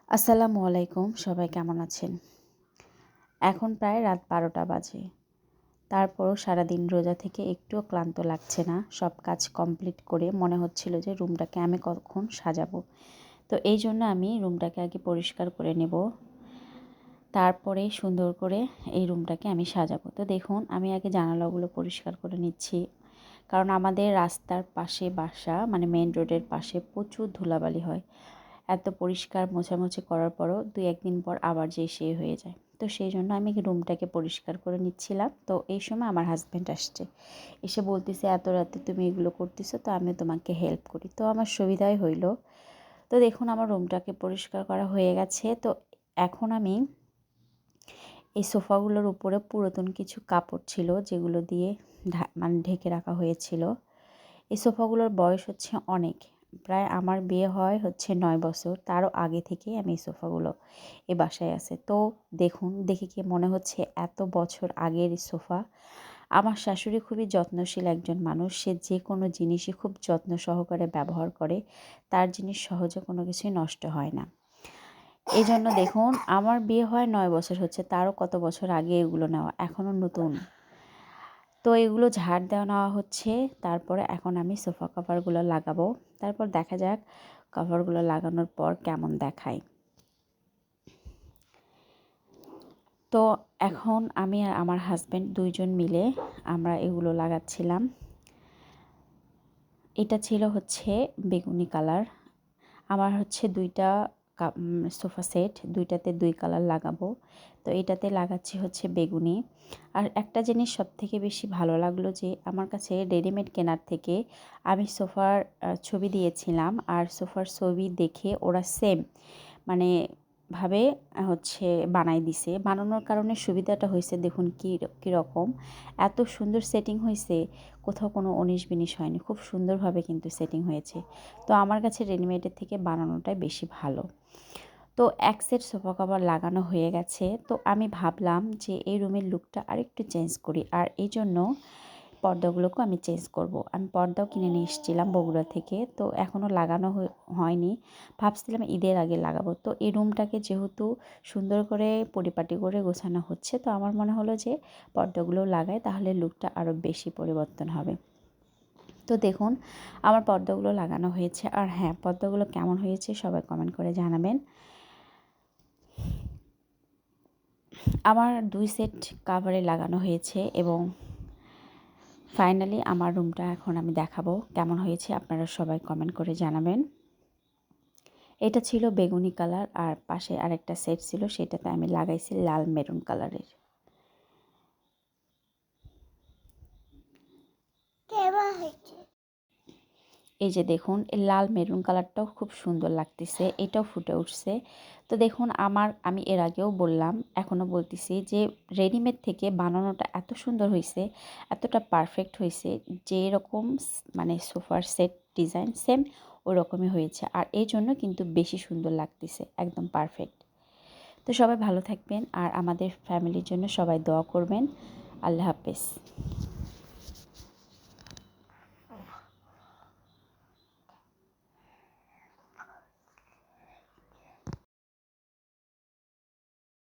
আসসালামু আলাইকুম, সবাই কেমন আছেন? এখন প্রায় রাত 12টা বাজে। তারপরও সারাদিন রোজা থেকে একটুও ক্লান্ত লাগছে না। সব কাজ কমপ্লিট করে মনে হচ্ছিল যে রুমটাকে আমি কখন সাজাবো। তো এই জন্য আমি রুমটাকে আগে পরিষ্কার করে নেব, তারপরে সুন্দর করে এই রুমটাকে আমি সাজাবো। তো দেখুন, আমি আগে জানালাগুলো পরিষ্কার করে নিচ্ছি, কারণ আমাদের রাস্তার পাশে বাসা, মানে মেইন রোডের পাশে প্রচুর ধুলাবালি হয়। এত পরিষ্কার মোছামুছি করার পরও 2-1 দিন পর আবার সেই হয়ে যায়। তো সেই জন্য আমি রুমটাকে পরিষ্কার করে নিচ্ছিলাম। তো এই সময় আমার হাজব্যান্ড আসছে, এসে বলতেছে, এত রাতে তুমি এগুলো করতেছো, তো আমি তোমাকে হেল্প করি। তো আমার সুবিধাই হইল। তো দেখুন, আমার রুমটাকে পরিষ্কার করা হয়ে গেছে। তো এখন আমি এই সোফাগুলোর উপরে পুরাতন কিছু কাপড় ছিল, যেগুলো দিয়ে মানে ঢেকে রাখা হয়েছিল। এই সোফাগুলোর বয়স হচ্ছে অনেক, প্রায় আমার বিয়ে হয় হচ্ছে 9 বছর, তারও আগে থেকে আমি এই সোফাগুলো এই বাসায় আছে। তো দেখুন, দেখে কি মনে হচ্ছে এত বছর আগের সোফা। আমার শাশুড়ি খুবই যত্নশীল একজন মানুষ, সে যে কোনো জিনিসই খুব যত্ন সহকারে ব্যবহার করে, তার জিনিস সহজে কোনো কিছুই নষ্ট হয় না। এই জন্য দেখুন, আমার বিয়ে হয় 9 বছর হচ্ছে, তারও কত বছর আগে এগুলো নেওয়া, এখনও নতুন। তো এগুলো ঝাড় দেওয়া নেওয়া হচ্ছে। তারপরে এখন আমি সোফা কভারগুলো লাগাবো, তারপর দেখা যাক কভারগুলো লাগানোর পর কেমন দেখায়। তো এখন আমি আর আমার হাজব্যান্ড দুইজন মিলে আমরা এগুলো লাগাচ্ছিলাম। এটা ছিল হচ্ছে বেগুনি কালার। আমার হচ্ছে 2টা সোফা সেট, 2টাতে 2 কালার লাগাবো। তো এটাতে লাগাচ্ছি হচ্ছে বেগুনি। আর একটা জিনিস সবথেকে বেশি ভালো লাগলো, যে আমার কাছে রেডিমেড কেনার থেকে আমি সোফার ছবি দিয়েছিলাম, আর সোফার ছবি দেখে ওরা সেম মানে ভাবে হচ্ছে বানাই দিছে। বানানোর কারণে সুবিধাটা হয়েছে, দেখুন কীরকম এত সুন্দর সেটিং হয়েছে, কোথাও কোনো 19-20 হয়নি, খুব সুন্দরভাবে কিন্তু সেটিং হয়েছে। তো আমার কাছে রেডিমেডের থেকে বানানোটাই বেশি ভালো। তো এক সেট সোফা কভার লাগানো হয়ে গেছে। তো আমি ভাবলাম যে এই রুমের লুকটা আরেকটু চেঞ্জ করি, আর এই জন্য পর্দাগুলোকেও আমি চেঞ্জ করব। আমি পর্দাও কিনে নিয়ে এসেছিলাম বগুড়া থেকে, তো এখনও লাগানো হয়নি, ভাবছিলাম ঈদের আগে লাগাবো। তো এই রুমটাকে যেহেতু সুন্দর করে পরিপাটি করে গোছানো হচ্ছে, তো আমার মনে হলো যে পর্দাগুলো লাগাই, তাহলে লুকটা আরও বেশি পরিবর্তন হবে। তো দেখুন, আমার পর্দাগুলো লাগানো হয়েছে। আর হ্যাঁ, পর্দাগুলো কেমন হয়েছে সবাই কমেন্ট করে জানাবেন। আমার 2 সেট কাভারে লাগানো হয়েছে, এবং ফাইনালি আমার রুমটা এখন আমি দেখাবো কেমন হয়েছে, আপনারা সবাই কমেন্ট করে জানাবেন। এটা ছিল বেগুনি কালার, আর পাশে আরেকটা সেট ছিল, সেটাতে আমি লাগাইছি লাল মেরুন কালারের। এই যে দেখুন, এই লাল মেরুন কালারটাও খুব সুন্দর লাগতেছে, এটাও ফুটে উঠছে। তো দেখুন, আমি এর আগেও বললাম, এখনও বলতেছি, যে রেডিমেড থেকে বানানোটা এত সুন্দর হয়েছে, এতটা পারফেক্ট হয়েছে, যে এরকম মানে সোফার সেট ডিজাইন সেম ওই রকমই হয়েছে, আর এই জন্য কিন্তু বেশি সুন্দর লাগতেছে, একদম পারফেক্ট। তো সবাই ভালো থাকবেন, আর আমাদের ফ্যামিলির জন্য সবাই দোয়া করবেন। আল্লাহ হাফেজ।